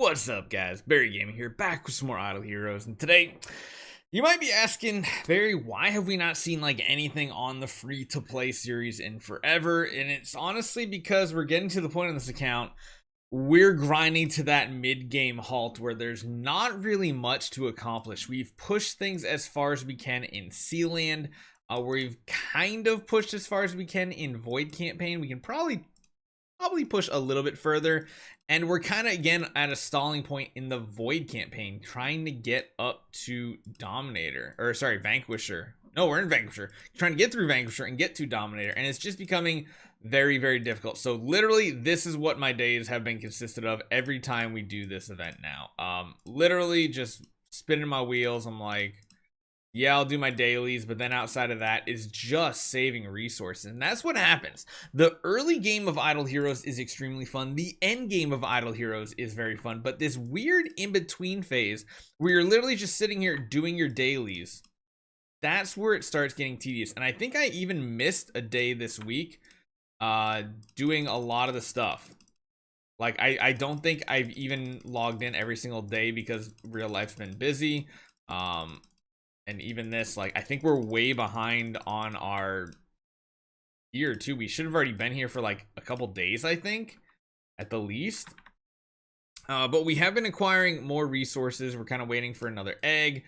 What's up, guys? Barry Gaming here, back with some more Idle Heroes, and today you might be asking, Barry, why have we not seen like anything on the free-to-play series in forever? And it's honestly because we're getting to the point in this account we're grinding to that mid-game halt where there's not really much to accomplish. We've pushed things as far as we can in Sealand. We've kind of pushed as far as we can in Void Campaign. We can probably push a little bit further, and we're kind of again at a stalling point in the Void Campaign, trying to get up to Dominator, or sorry, Vanquisher. No, we're in Vanquisher, trying to get through Vanquisher and get to Dominator, and it's just becoming very difficult. So literally this is what my days have been consisted of every time we do this event now. Literally just spinning my wheels. I'm like, yeah, I'll do my dailies, but then outside of that is just saving resources. And that's what happens. The early game of Idle Heroes is extremely fun. The end game of Idle Heroes is very fun. But this weird in-between phase where you're literally just sitting here doing your dailies, that's where it starts getting tedious. And I think I even missed a day this week doing a lot of the stuff. Like, I don't think I've even logged in every single day because real life's been busy. And even this, like, I think we're way behind on our year too. We should have already been here for like a couple days, I think, at the least. But we have been acquiring more resources. We're kind of waiting for another egg.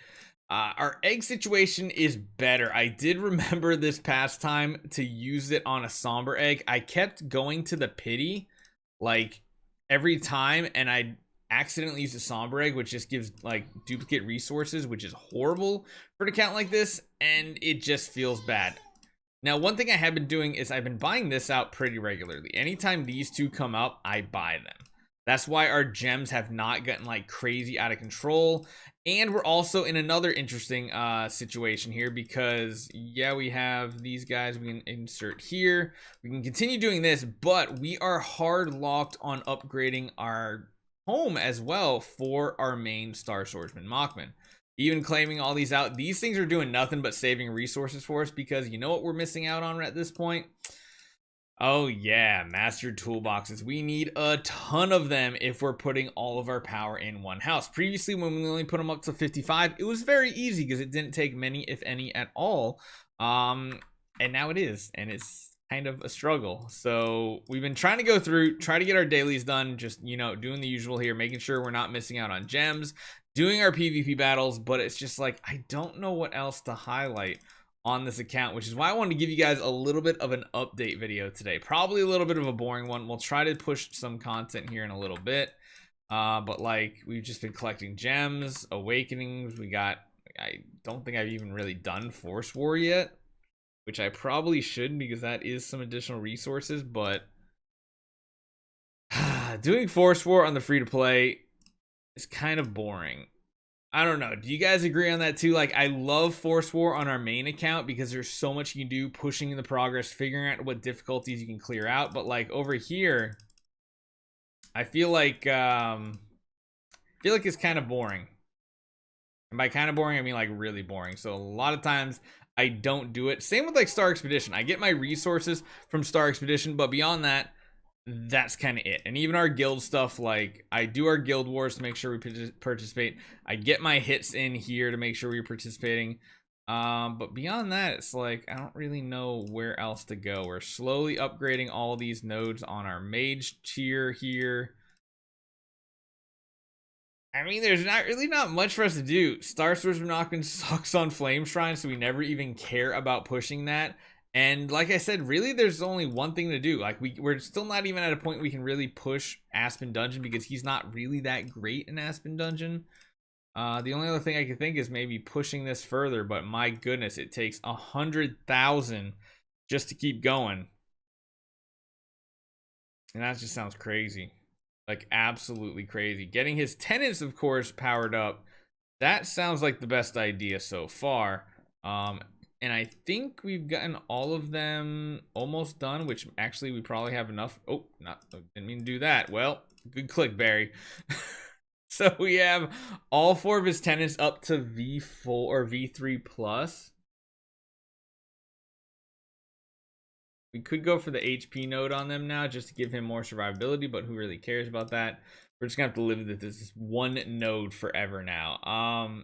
Our egg situation is better. I did remember this past time to use it on a somber egg. I kept going to the pity like every time, and I accidentally used a somber egg, which just gives like duplicate resources, which is horrible for an account like this, and it just feels bad. Now, one thing I have been doing is I've been buying this out pretty regularly. Anytime these two come up, I buy them. That's why our gems have not gotten like crazy out of control. And we're also in another interesting situation here because, yeah, we have these guys we can insert here. We can continue doing this, but we are hard locked on upgrading our home as well for our main Star Swordsman Machman. Even claiming all these out, these things are doing nothing but saving resources for us, because you know what we're missing out on at this point? Oh yeah, master toolboxes. We need a ton of them if we're putting all of our power in one house. Previously, when we only put them up to 55, it was very easy because it didn't take many, if any, at all. And now it is, and it's kind of a struggle. So we've been trying to go through, try to get our dailies done, just, you know, doing the usual here, making sure we're not missing out on gems, doing our PvP battles, but it's just like, I don't know what else to highlight on this account, which is why I wanted to give you guys a little bit of an update video today. Probably a little bit of a boring one. We'll try to push some content here in a little bit. But like, we've just been collecting gems, awakenings. We got, I don't think I've even really done Force War yet, which I probably should because that is some additional resources, but doing Force War on the free to play is kind of boring. I don't know. Do you guys agree on that too? Like, I love Force War on our main account because there's so much you can do, pushing the progress, figuring out what difficulties you can clear out. But like over here, I feel like it's kind of boring. And by kind of boring, I mean like really boring. So a lot of times I don't do it. Same with like Star Expedition. I get my resources from Star Expedition, but beyond that, that's kind of it. And even our guild stuff, like I do our guild wars to make sure we participate. I get my hits in here to make sure we're participating, but beyond that, it's like I don't really know where else to go. We're slowly upgrading all these nodes on our mage tier here. I mean, there's not much for us to do. Star Swordsman Machman sucks on Flame Shrine, so we never even care about pushing that. And like I said, really there's only one thing to do. Like we're still not even at a point we can really push Aspen Dungeon because he's not really that great in Aspen Dungeon. The only other thing I could think is maybe pushing this further, but my goodness, it takes 100,000 just to keep going. And that just sounds crazy. Like absolutely crazy. Getting his tenants, of course, powered up. That sounds like the best idea so far. And I think we've gotten all of them almost done, which actually we probably have enough. Oh, didn't mean to do that. Well, good click, Barry. So we have all 4 of his tenants up to V4 or V3 plus. We could go for the HP node on them now just to give him more survivability, but who really cares about that? We're just gonna have to live with this one node forever now.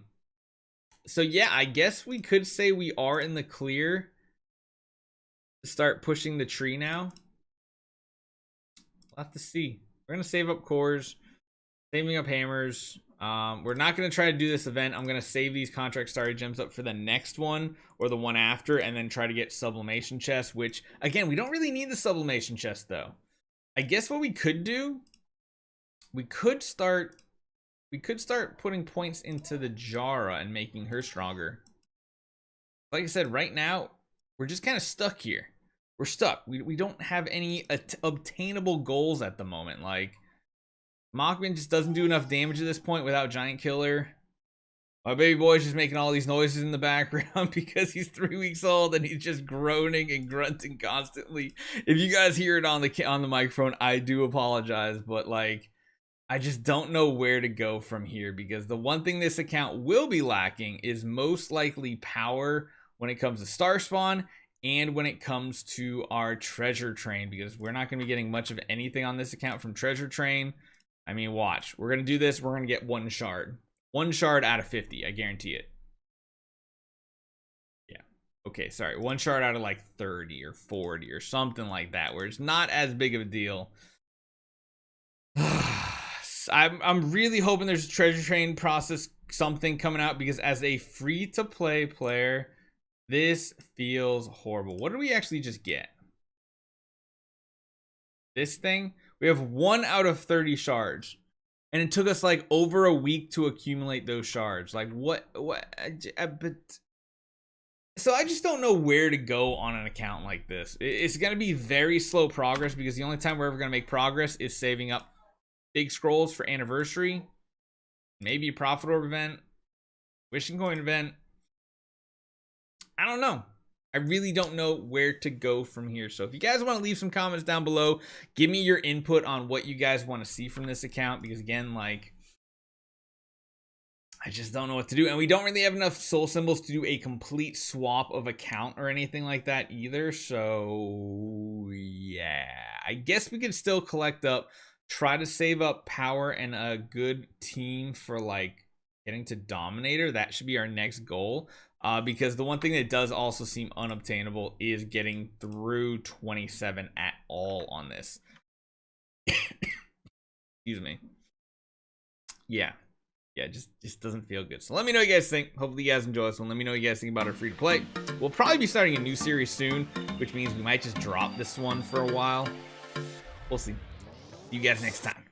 So yeah, I guess we could say we are in the clear to start pushing the tree now. We'll have to see. We're gonna save up cores, saving up hammers. We're not gonna try to do this event. I'm gonna save these contract starter gems up for the next one or the one after, and then try to get sublimation chest, which again, we don't really need the sublimation chest though. I guess what we could do, we could start putting points into the Jara and making her stronger. Like I said, right now we're just kind of stuck here. We're stuck. We don't have any obtainable goals at the moment. Like, Machman just doesn't do enough damage at this point without Giant Killer. My baby boy's just making all these noises in the background because he's 3 weeks old and he's just groaning and grunting constantly. If you guys hear it on the microphone, I do apologize, but like, I just don't know where to go from here, because the one thing this account will be lacking is most likely power when it comes to Star Spawn and when it comes to our Treasure Train, because we're not going to be getting much of anything on this account from Treasure Train. I mean, watch. We're going to do this. We're going to get 1 shard. 1 shard out of 50. I guarantee it. Yeah. Okay, sorry. 1 shard out of like 30 or 40 or something like that, where it's not as big of a deal. I'm really hoping there's a Treasure Train process something coming out, because as a free-to-play player, this feels horrible. What did we actually just get? This thing? We have 1 out of 30 shards. And it took us like over a week to accumulate those shards. Like what? But so I just don't know where to go on an account like this. It's going to be very slow progress, because the only time we're ever going to make progress is saving up big scrolls for anniversary, maybe a profit orb event, wishing coin event. I don't know. I really don't know where to go from here. So if you guys want to leave some comments down below, give me your input on what you guys want to see from this account, because again, like, I just don't know what to do, and we don't really have enough soul symbols to do a complete swap of account or anything like that either. So yeah, I guess we could still collect up, try to save up power and a good team for like getting to Dominator. That should be our next goal, because the one thing that does also seem unobtainable is getting through 27 at all on this. Excuse me. Yeah, just doesn't feel good. So let me know what you guys think. Hopefully you guys enjoy this one. Let me know what you guys think about our free to play. We'll probably be starting a new series soon, which means we might just drop this one for a while. We'll see. See you guys next time.